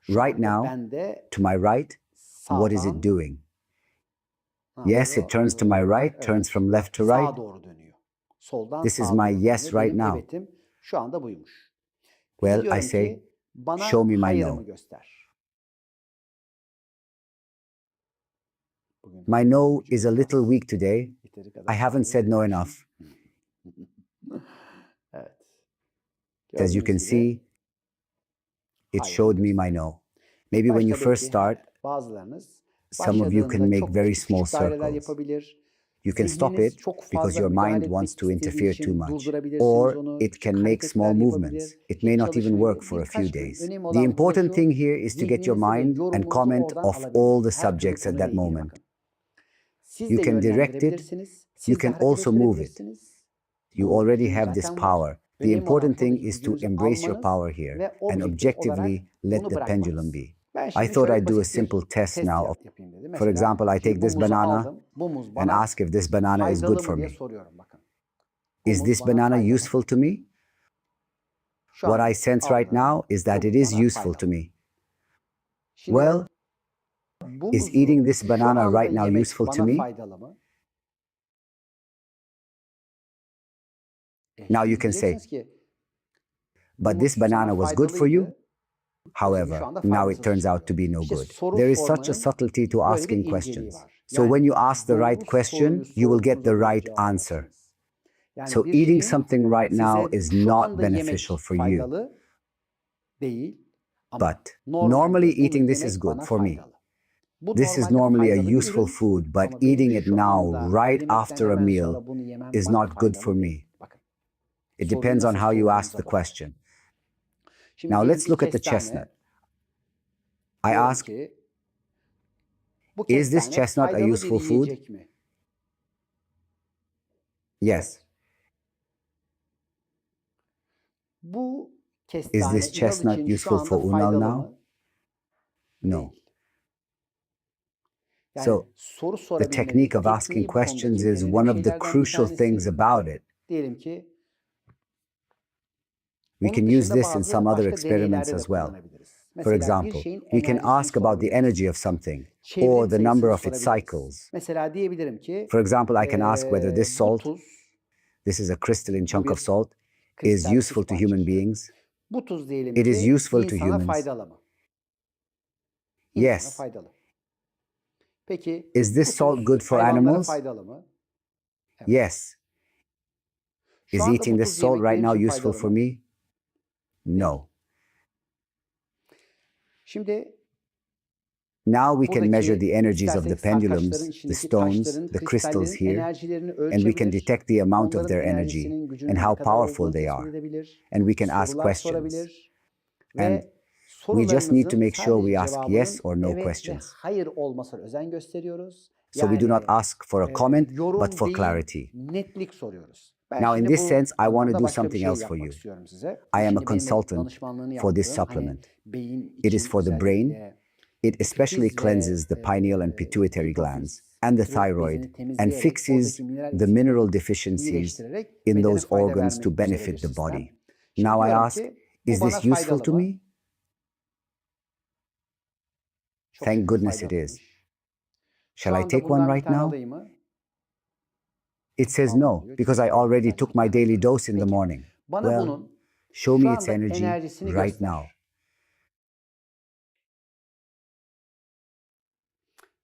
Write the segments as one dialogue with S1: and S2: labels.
S1: Şu
S2: Right
S1: anda
S2: now,
S1: bende
S2: to my right, what is
S1: sağdan
S2: it doing? Yes, it turns to my right, turns from left to
S1: sağa
S2: right.
S1: doğru dönüyor. soldan
S2: This is
S1: sağa
S2: my
S1: doğru
S2: yes
S1: dönüyor.
S2: right
S1: Benim
S2: now.
S1: evetim şu anda buymuş. Peki
S2: Well, I
S1: diyorum
S2: say,
S1: ki bana
S2: show me my
S1: hayırımı
S2: no.
S1: göster. Bugün
S2: My no
S1: gücüm
S2: is a little
S1: biraz
S2: weak today.
S1: yeteri
S2: I
S1: kadar
S2: haven't said no
S1: hayır
S2: enough.
S1: Evet.
S2: As you can
S1: Gördüğünüz gibi
S2: see, it
S1: hayırımı
S2: showed me my
S1: göster.
S2: no. Maybe when you
S1: Başta
S2: first
S1: belki
S2: start,
S1: bazılarınız
S2: some of you can
S1: başladığında
S2: make
S1: çok
S2: very
S1: küçük
S2: small
S1: küçük daireler
S2: circles.
S1: yapabilir.
S2: You can stop
S1: Zihniniz
S2: it
S1: çok
S2: because
S1: fazla
S2: your
S1: müdahale
S2: mind
S1: etmek
S2: wants to
S1: istediği
S2: interfere too
S1: için
S2: much.
S1: durdurabilirsiniz
S2: Or
S1: onu.
S2: it
S1: Küçük
S2: can make small
S1: hareketler
S2: movements.
S1: yapabilir.
S2: It
S1: Hiç
S2: may not even
S1: çalışmayabilir.
S2: work for a few
S1: Birkaç gün.
S2: days.
S1: Önemli
S2: The
S1: olan burada
S2: important
S1: şu,
S2: thing here is to get your
S1: zihninizi ve
S2: mind and
S1: yorumunuzu
S2: comment
S1: oradan
S2: of all
S1: alabilmeniz.
S2: the
S1: Her türlü
S2: subjects at
S1: konuyla
S2: that
S1: ilgili
S2: moment.
S1: bakın. Siz
S2: You
S1: de
S2: can direct it.
S1: yönlendirebilirsiniz.
S2: You
S1: Siz de
S2: can
S1: hareket
S2: also move it.
S1: ettirebilirsiniz.
S2: You
S1: Bu
S2: already
S1: gücün
S2: have this
S1: zaten var.
S2: power. The
S1: Önemli olan
S2: important thing
S1: buradaki
S2: is to
S1: gücünüzü
S2: embrace your
S1: almanız
S2: power here
S1: ve
S2: and
S1: objektif olarak
S2: objectively let
S1: bunu
S2: the pendulum
S1: bırakmanız.
S2: be.
S1: Ben
S2: I
S1: şimdi
S2: thought
S1: şöyle
S2: I'd do a
S1: basit
S2: simple
S1: bir
S2: test
S1: test
S2: now.
S1: yapayım dedim.
S2: For
S1: Mesela
S2: example, I
S1: şimdi
S2: take
S1: bu
S2: this
S1: muzu
S2: banana
S1: aldım. Bu muz
S2: and
S1: bana
S2: ask if this banana is good
S1: faydalı
S2: for
S1: mı diye
S2: me.
S1: soruyorum bakın. Bu
S2: Is
S1: muz
S2: this
S1: bana
S2: banana
S1: faydalı.
S2: useful to me?
S1: Şu
S2: What
S1: an
S2: I sense right
S1: aldım.
S2: now is that
S1: Bu
S2: it
S1: muz
S2: is
S1: bana
S2: useful to
S1: faydalı.
S2: me.
S1: Şimdi
S2: Well,
S1: bu
S2: is
S1: muzu
S2: eating this
S1: şu
S2: banana
S1: anda
S2: right now
S1: yemek
S2: useful to
S1: bana
S2: me?
S1: faydalı mı?
S2: Now
S1: Şimdi
S2: you can say,
S1: diyeceksiniz ki bu
S2: but this
S1: muz sana
S2: banana was good for you.
S1: faydalıydı. Oysa ki
S2: However,
S1: şu anda
S2: now it
S1: faydasız
S2: turns out
S1: çıkıyor.
S2: to be no
S1: İşte
S2: good.
S1: soru
S2: There is such a
S1: sormanın
S2: subtlety to
S1: böyle bir
S2: asking
S1: inceliği
S2: questions.
S1: var.
S2: So
S1: Yani
S2: when you ask the
S1: doğru
S2: right question,
S1: soruyu
S2: you will get the
S1: sorduğunuzda doğru
S2: right
S1: cevap
S2: answer.
S1: alırsınız. Yani
S2: So
S1: bir
S2: eating
S1: şeyin
S2: something right now
S1: size
S2: is
S1: şu
S2: not
S1: anda
S2: beneficial
S1: yemek
S2: for you.
S1: faydalı değil ama
S2: But normally
S1: normalde bunu
S2: eating this is
S1: yemek
S2: good
S1: bana
S2: for me.
S1: faydalı. Bu
S2: This is
S1: normalde
S2: normally a
S1: faydalı bir
S2: useful
S1: ürün
S2: food, but
S1: ama benim
S2: eating it
S1: şu
S2: now,
S1: anda
S2: right
S1: yemekten
S2: after a
S1: hemen
S2: meal,
S1: sonra bunu yemem
S2: is
S1: bana
S2: not good for
S1: faydalı
S2: me.
S1: değil. Bakın.
S2: It
S1: Soruyu
S2: depends on
S1: nasıl
S2: how you ask
S1: sorduğunuza
S2: the
S1: bağlı.
S2: question.
S1: Şimdi
S2: Now
S1: diyelim
S2: let's
S1: ki
S2: look at the
S1: kestane.
S2: chestnut. I
S1: Diyorum
S2: ask,
S1: ki bu
S2: is this
S1: kestane
S2: chestnut a
S1: faydalı bir
S2: useful food?
S1: yiyecek mi?
S2: Yes.
S1: Bu
S2: Is
S1: kestane
S2: this
S1: İnal
S2: chestnut
S1: için şu
S2: useful for
S1: anda
S2: Unal
S1: faydalı
S2: now?
S1: mı?
S2: No.
S1: Değil. Yani
S2: So
S1: soru
S2: the
S1: sorabilmenin
S2: technique of
S1: tekniği
S2: asking
S1: bu konudaki
S2: questions is
S1: önemli
S2: one of the
S1: şeylerden bir
S2: crucial things
S1: tanesi.
S2: about it.
S1: Diyelim ki
S2: We
S1: onun
S2: can use
S1: dışında
S2: this in some other
S1: başka
S2: experiments
S1: deneylerde de
S2: as well.
S1: kullanabiliriz.
S2: For
S1: Mesela bir
S2: example,
S1: şeyin
S2: we can
S1: enerjisini
S2: ask about the energy of
S1: sorabilirsiniz.
S2: something or
S1: Çevrim
S2: the number
S1: sayısını
S2: of its
S1: sorabiliriz.
S2: cycles.
S1: Mesela diyebilirim ki
S2: For example, I can ask whether this
S1: bu
S2: salt,
S1: tuz,
S2: this is a crystalline
S1: bu
S2: chunk of
S1: bir
S2: salt, is
S1: kristal
S2: useful
S1: tuz
S2: to human
S1: parçası.
S2: beings.
S1: Bu tuz diyelim
S2: It is
S1: ki
S2: useful to
S1: insana
S2: humans.
S1: faydalı mı? İnsana
S2: Yes.
S1: faydalı. Peki
S2: Is
S1: bu
S2: this salt
S1: tuz
S2: good for
S1: hayvanlara
S2: animals?
S1: faydalı mı? Evet.
S2: Yes.
S1: Şu
S2: Is
S1: anda
S2: eating
S1: bu
S2: this
S1: tuz
S2: salt
S1: yemek
S2: right
S1: benim
S2: now
S1: için
S2: useful
S1: faydalı
S2: for
S1: mı?
S2: me? No.
S1: Şimdi
S2: Now we can measure
S1: buradaki
S2: the energies of the
S1: istersek
S2: pendulums,
S1: sarkaçların
S2: the
S1: içindeki
S2: stones,
S1: taşların,
S2: the crystals
S1: kristallerin
S2: here,
S1: enerjilerini
S2: and we can
S1: ölçebilir.
S2: detect the amount of
S1: Onların
S2: their energy
S1: enerjisinin,
S2: and
S1: gücünün ne
S2: how
S1: kadar
S2: powerful
S1: olduğunu
S2: they
S1: tespit
S2: are.
S1: edebilir.
S2: And we can ask
S1: Sorular
S2: questions.
S1: sorabilir.
S2: And
S1: Ve
S2: we just need to
S1: sorularımızın
S2: make sure we
S1: sadece
S2: ask yes
S1: cevabının
S2: or no
S1: evet ve
S2: questions.
S1: hayır olmasına özen gösteriyoruz.
S2: So we do not
S1: Yani
S2: ask for a comment, but
S1: yorum
S2: for
S1: değil,
S2: clarity.
S1: netlik soruyoruz. Ben
S2: Now, in
S1: şimdi
S2: this
S1: bu
S2: sense, I want to
S1: anlamda
S2: do
S1: başka bir
S2: something
S1: şey
S2: else for
S1: yapmak
S2: you.
S1: istiyorum size.
S2: I am a
S1: Şimdi benim de
S2: consultant
S1: danışmanlığını
S2: for this
S1: yaptığım,
S2: supplement.
S1: beyin
S2: It is
S1: için
S2: for the brain.
S1: özellikle
S2: It especially
S1: hipofiz ve
S2: cleanses the pineal and pituitary glands and the
S1: tiroid
S2: thyroid
S1: bezini
S2: and
S1: temizleyerek
S2: fixes
S1: oradaki mineral
S2: the
S1: eksikliğini
S2: mineral deficiencies
S1: iyileştirerek
S2: in
S1: bedene
S2: those
S1: fayda
S2: organs to
S1: vermek üzere bir
S2: benefit the
S1: sistem.
S2: body.
S1: Şimdi
S2: Now I
S1: diyorum
S2: ask,
S1: ki bu
S2: is
S1: bana
S2: this useful
S1: faydalı
S2: to
S1: mı?
S2: me?
S1: Çok
S2: Thank
S1: şükür
S2: goodness it is.
S1: faydalıymış. Şu
S2: Shall I
S1: anda
S2: take one
S1: bundan bir
S2: right
S1: tane
S2: now?
S1: alayım mı?
S2: It says
S1: Almam
S2: no,
S1: diyor.
S2: because
S1: Çünkü
S2: I already
S1: belki
S2: took
S1: bir
S2: my
S1: tane
S2: daily
S1: alayım.
S2: dose in the
S1: Peki.
S2: morning.
S1: Bana
S2: Well,
S1: bunun
S2: show
S1: şu
S2: me its
S1: anda
S2: energy
S1: enerjisini
S2: right
S1: göster.
S2: now.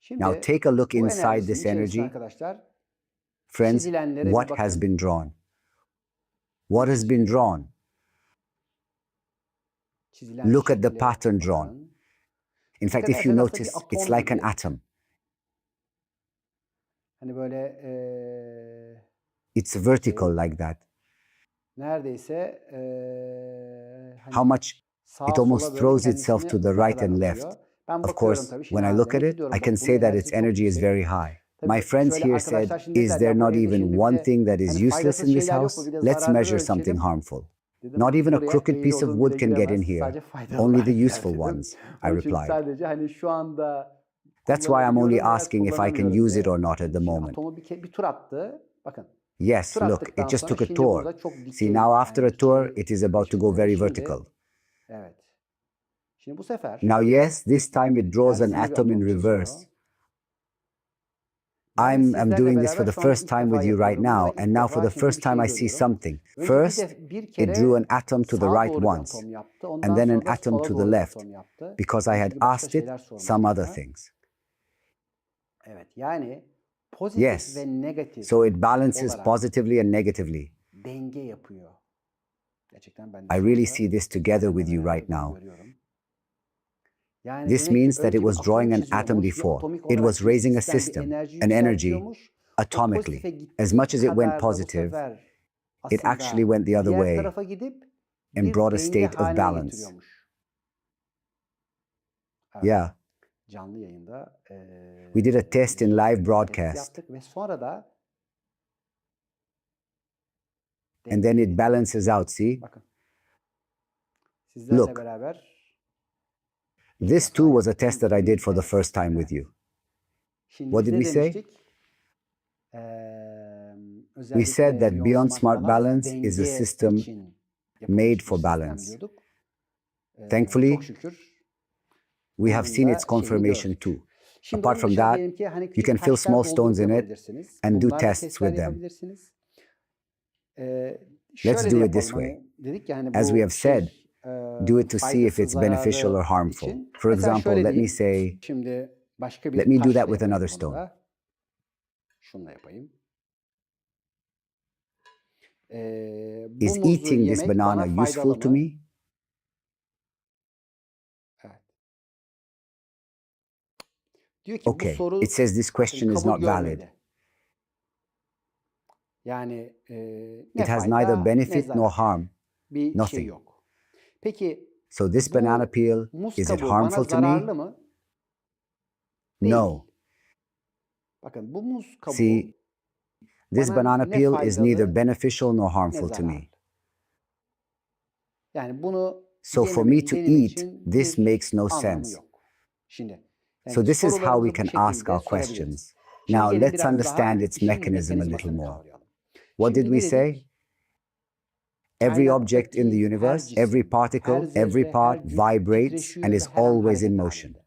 S1: Şimdi
S2: Now take a look
S1: bu
S2: inside
S1: enerjisinin
S2: this
S1: içerisine
S2: energy.
S1: arkadaşlar
S2: Friends,
S1: çizilenlere bir
S2: what has
S1: bakın.
S2: been drawn? What has been drawn?
S1: Çizilen
S2: Look at the
S1: şekle
S2: pattern drawn.
S1: bakın.
S2: In fact,
S1: Bakın
S2: if you
S1: etrafta bir
S2: notice,
S1: atom
S2: it's like an
S1: gibi.
S2: atom.
S1: Hani böyle
S2: It's vertical like that.
S1: neredeyse
S2: How
S1: hani
S2: much
S1: sağa
S2: it almost
S1: sola böyle
S2: throws itself
S1: kendisini
S2: to the
S1: uza
S2: right
S1: kadar
S2: and
S1: atıyor.
S2: left.
S1: Ben
S2: Of
S1: bakıyorum
S2: course,
S1: tabii. Şimdi
S2: when I look at
S1: demek
S2: it,
S1: ki diyorum
S2: I
S1: bak
S2: can
S1: bunun
S2: say that its
S1: enerjisi çok
S2: energy is
S1: yüksek.
S2: very high.
S1: Tabii
S2: My friends
S1: şöyle
S2: here said,
S1: arkadaşlar şimdi
S2: is
S1: dediler
S2: there
S1: ya bu
S2: not
S1: evde
S2: even
S1: şimdi bir
S2: one
S1: de
S2: thing that is
S1: hani
S2: useless
S1: faydasız
S2: in this
S1: şeyler yok mu?
S2: house?
S1: Bir de
S2: Let's
S1: zararları
S2: measure something
S1: ölçelim.
S2: harmful.
S1: Dedim
S2: Not even a
S1: buraya
S2: crooked
S1: eğri
S2: piece of
S1: odun
S2: wood
S1: bile
S2: can get in
S1: giremez.
S2: here.
S1: Sadece faydalılar
S2: Only the
S1: girer
S2: useful
S1: dedim.
S2: ones, I
S1: Onun için
S2: replied.
S1: sadece hani şu anda
S2: That's why I'm only
S1: kullanabiliyorum veya
S2: asking if I can
S1: kullanamıyorum
S2: use it
S1: diye.
S2: or not at the
S1: Şimdi
S2: moment.
S1: atomu bir tur attı. Bakın.
S2: Yes,
S1: Tur
S2: look,
S1: attıktan
S2: it just
S1: sonra
S2: took a
S1: şimdi
S2: tour.
S1: burada çok
S2: See,
S1: dikey,
S2: now after
S1: yani
S2: a tour,
S1: dikey
S2: it is about to go
S1: geçmek
S2: very
S1: üzere.
S2: vertical.
S1: Evet. Şimdi bu sefer
S2: Now, yes, this time it draws an
S1: tersine bir
S2: atom in
S1: atom
S2: reverse.
S1: çiziyor.
S2: I'm
S1: sizlerle
S2: doing this for
S1: beraber
S2: the
S1: şu an
S2: first
S1: ilk
S2: time
S1: defa
S2: with you right
S1: yapıyorum bunu
S2: now,
S1: ve
S2: and
S1: ilk
S2: now for
S1: defa
S2: the
S1: şimdi bir
S2: first time
S1: şey
S2: I see
S1: görüyorum.
S2: something.
S1: Önce
S2: First,
S1: bir
S2: it
S1: kere
S2: drew an atom to the
S1: sağa
S2: right
S1: doğru bir
S2: once,
S1: atom yaptı.
S2: and
S1: Ondan
S2: then an
S1: sonra da
S2: atom
S1: sola
S2: to the
S1: doğru bir
S2: left,
S1: atom yaptı.
S2: because I had
S1: Çünkü başka
S2: asked it
S1: şeyler sormuştu
S2: some other
S1: bana.
S2: things.
S1: Evet, yani pozitif
S2: Yes,
S1: ve negatif
S2: so it balances
S1: olarak
S2: positively and negatively.
S1: denge yapıyor. Gerçekten ben
S2: I
S1: de şu
S2: really
S1: anda
S2: see this together
S1: sizlerle
S2: with you
S1: beraber
S2: right
S1: bunu
S2: now.
S1: görüyorum. Yani
S2: This
S1: demek ki
S2: means that it
S1: önce bir
S2: was
S1: atomu
S2: drawing an atom
S1: çiziyormuş ve
S2: before.
S1: atomik
S2: It
S1: olarak
S2: was
S1: bir
S2: raising a
S1: sistem, bir
S2: system,
S1: enerji
S2: an energy,
S1: yükseltiyormuş. O
S2: atomically.
S1: pozitife
S2: As
S1: gittiği
S2: much as it went
S1: kadar da bu
S2: positive,
S1: sefer
S2: it actually
S1: aslında
S2: went the other
S1: diğer
S2: way
S1: tarafa gidip
S2: and
S1: bir
S2: brought a
S1: denge
S2: state of
S1: haline
S2: balance.
S1: getiriyormuş. Evet,
S2: Yeah,
S1: canlı yayında
S2: we did a test in
S1: bir
S2: live
S1: test
S2: broadcast,
S1: yaptık ve sonra da
S2: and then it balances out, see?
S1: bakın sizlerle
S2: Look,
S1: beraber
S2: this
S1: defa
S2: too was a
S1: yaptığım
S2: test that I
S1: bir
S2: did for the
S1: test.
S2: first time with
S1: Evet.
S2: you.
S1: Şimdi
S2: What
S1: biz
S2: did
S1: ne
S2: we say?
S1: demiştik?
S2: We said that
S1: Beyond
S2: Beyond Smart Balance is a
S1: denge
S2: system
S1: için yapılmış
S2: made
S1: bir
S2: for
S1: sistem
S2: balance.
S1: diyorduk.
S2: Thankfully,
S1: Çok şükür
S2: we have
S1: bunun
S2: seen
S1: da
S2: its
S1: şeyini
S2: confirmation
S1: gördük.
S2: too.
S1: Şimdi
S2: Apart
S1: onun
S2: from
S1: dışında
S2: that,
S1: diyelim ki hani
S2: you
S1: küçük
S2: can fill small
S1: taşlar
S2: stones
S1: doldurup
S2: in it
S1: yapabilirsiniz.
S2: and do
S1: Bunlarla
S2: tests
S1: testler
S2: with them.
S1: yapabilirsiniz.
S2: Let's
S1: Şöyle de
S2: do it this
S1: yapalım.
S2: way.
S1: Hani dedik ya hani
S2: As we
S1: bu
S2: have said, do it to see if
S1: faydası
S2: it's beneficial or
S1: zararı
S2: harmful.
S1: için.
S2: For
S1: Mesela
S2: example,
S1: şöyle
S2: let me
S1: diyeyim.
S2: say,
S1: Şimdi başka
S2: let
S1: bir
S2: me do
S1: taşla
S2: that with
S1: yapayım
S2: another
S1: bunu
S2: stone.
S1: da. Şununla yapayım. Bu
S2: Is
S1: muzu
S2: eating this
S1: yemek bana
S2: banana useful
S1: faydalı
S2: to
S1: mı?
S2: me?
S1: Evet. Diyor ki bu
S2: Okay,
S1: soru
S2: it says this question is
S1: kabul
S2: not valid.
S1: görmedi. Yani ne
S2: It has
S1: fayda
S2: neither
S1: ne
S2: benefit nor
S1: zarar.
S2: harm,
S1: Bir şey
S2: nothing.
S1: yok. Peki
S2: So this banana
S1: bu
S2: peel,
S1: muz
S2: is it
S1: kabuğu bana
S2: harmful to me?
S1: zararlı mı? Değil.
S2: No.
S1: Bakın bu muz kabuğu
S2: See, this
S1: bana
S2: banana
S1: ne
S2: peel is neither
S1: faydalı
S2: beneficial nor
S1: ne
S2: harmful to
S1: zararlı.
S2: me.
S1: Yani bunu
S2: So for me to
S1: benim
S2: eat,
S1: için
S2: this
S1: bir
S2: makes no
S1: anlamı
S2: sense.
S1: yok. Şimdi
S2: So this is how we
S1: sorularımızı bu
S2: can ask
S1: şekilde
S2: our
S1: sorabiliriz.
S2: questions.
S1: Şimdi
S2: Now
S1: gelin
S2: let's
S1: biraz daha
S2: understand its
S1: işin
S2: mechanism a little
S1: mekanizmasını
S2: more.
S1: kavrayalım.
S2: What did
S1: Şimdi
S2: we
S1: ne
S2: say?
S1: dedik?
S2: Every object in the
S1: Kainattaki her
S2: universe, every
S1: cisim,
S2: particle,
S1: her
S2: every
S1: zerre, her
S2: part
S1: cüz
S2: vibrates and
S1: titreşiyor ve
S2: is
S1: her an
S2: always in
S1: hareket
S2: motion.
S1: halinde.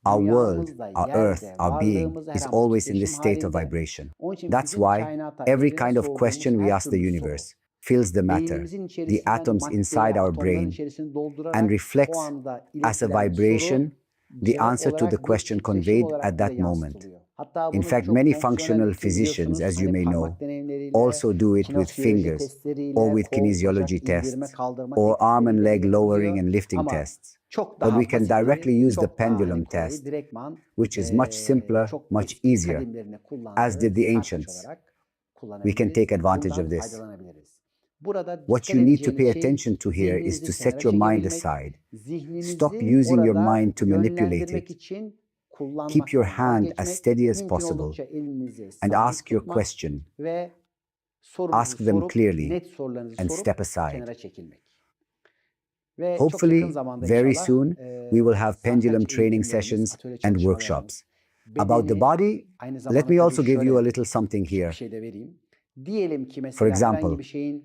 S2: Our world,
S1: Dünyamızda,
S2: our earth,
S1: yerde,
S2: our being
S1: varlığımızda her
S2: is
S1: an bu
S2: always in
S1: titreşim
S2: this state of
S1: halinde.
S2: vibration.
S1: Onun için
S2: That's
S1: bütün
S2: why
S1: kainata,
S2: every
S1: evrene
S2: kind of
S1: sorduğumuz
S2: question we
S1: her
S2: ask the
S1: türlü soru,
S2: universe fills the matter,
S1: beynimizin
S2: the
S1: içerisinden
S2: atoms inside
S1: maddeyi
S2: our
S1: atomların
S2: brain,
S1: içerisini doldurarak
S2: and
S1: o
S2: reflects
S1: anda
S2: as a
S1: iletilen
S2: vibration
S1: soru
S2: the
S1: cevap
S2: answer to the
S1: olarak bir
S2: question
S1: titreşim
S2: conveyed
S1: olarak
S2: at
S1: bize
S2: that moment.
S1: yansıtılıyor. Hatta
S2: In
S1: bunu
S2: fact,
S1: çok
S2: many
S1: fonksiyonel
S2: functional
S1: için
S2: physicians,
S1: biliyorsunuz
S2: as you
S1: hani
S2: may know,
S1: parmak deneyimleriyle,
S2: also do it with
S1: kinesioloji
S2: fingers
S1: testleriyle,
S2: or with
S1: kol,
S2: kinesiology
S1: bacak, indirme,
S2: tests
S1: kaldırma
S2: or arm and
S1: teknikleriyle
S2: leg lowering
S1: yapılıyor.
S2: and lifting
S1: Ama
S2: tests.
S1: çok
S2: But
S1: daha
S2: we can
S1: basiti
S2: directly
S1: ve
S2: use the
S1: çok daha
S2: pendulum
S1: hani kolayı
S2: test,
S1: direktman
S2: which is much simpler,
S1: çok
S2: much
S1: eski
S2: easier,
S1: kadimlerine
S2: as
S1: kullandığı
S2: did the
S1: sarkaç
S2: ancients.
S1: olarak
S2: We can take advantage
S1: bundan
S2: of this.
S1: faydalanabiliriz. Burada
S2: What
S1: dikkat
S2: you need to
S1: edeceğiniz
S2: pay
S1: şey
S2: attention to here is
S1: zihninizi
S2: to
S1: kenara
S2: set your mind
S1: çekebilmek,
S2: aside.
S1: zihninizi
S2: Stop using your
S1: orada
S2: mind to manipulate
S1: yönlendirmek
S2: it.
S1: için
S2: Keep your
S1: kullanmaktan
S2: hand as
S1: vazgeçmek,
S2: steady as
S1: mümkün
S2: possible
S1: oldukça elinizi
S2: and
S1: sabit
S2: ask your
S1: tutmak
S2: question.
S1: ve
S2: Ask
S1: sorunuzu
S2: them
S1: sorup,
S2: clearly
S1: net sorularınızı
S2: and
S1: sorup
S2: step aside.
S1: kenara çekilmek. Ve çok yakın
S2: Hopefully,
S1: zamanda
S2: very
S1: inşallah
S2: soon, we will have pendulum
S1: sarkaç
S2: training
S1: eğitimlerimiz,
S2: sessions
S1: atölye
S2: and
S1: çalışmalarımız,
S2: workshops. About the
S1: bedeni
S2: body,
S1: aynı
S2: let
S1: zamanda
S2: me
S1: tabii
S2: also give you a
S1: şöyle
S2: little something
S1: küçük bir
S2: here.
S1: şey de vereyim. Diyelim ki
S2: For
S1: mesela herhangi
S2: example,
S1: bir şeyin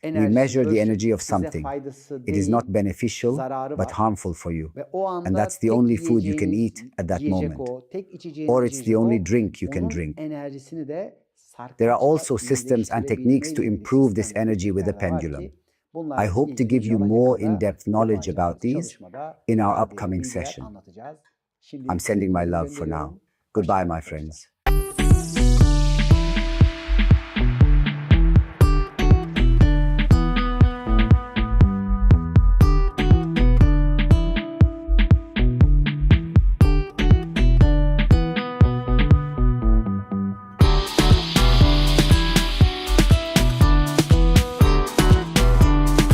S2: we
S1: enerjisini
S2: measure the
S1: ölçtük.
S2: energy of
S1: Size
S2: something.
S1: faydası
S2: It is
S1: değil,
S2: not beneficial,
S1: zararı
S2: but
S1: var.
S2: harmful for you.
S1: Ve o
S2: And
S1: anda
S2: that's the
S1: tek
S2: only food you can
S1: yiyeceğiniz
S2: eat at that
S1: yiyecek
S2: moment.
S1: o, tek
S2: Or
S1: içeceğiniz
S2: it's the
S1: yiyecek
S2: only
S1: o.
S2: drink you can
S1: Onun
S2: drink.
S1: enerjisini de
S2: There are
S1: sarkaçla
S2: also systems and techniques to
S1: iyileştirebilmeyle ilgili
S2: improve this
S1: sistemler,
S2: energy with the
S1: teknikler de var
S2: pendulum.
S1: ki
S2: I
S1: bunlarla
S2: hope to
S1: ilgili
S2: give you
S1: inşallah
S2: more
S1: yakında
S2: in-depth knowledge about
S1: yapacağımız
S2: these
S1: çalışmada
S2: in our
S1: daha derin
S2: upcoming
S1: bilgiler
S2: session.
S1: anlatacağız.
S2: I'm
S1: Şimdilik
S2: sending my
S1: sevgilerimi
S2: love for now.
S1: gönderiyorum.
S2: Goodbye,
S1: Hoşça kalın
S2: my
S1: arkadaşlar.
S2: friends.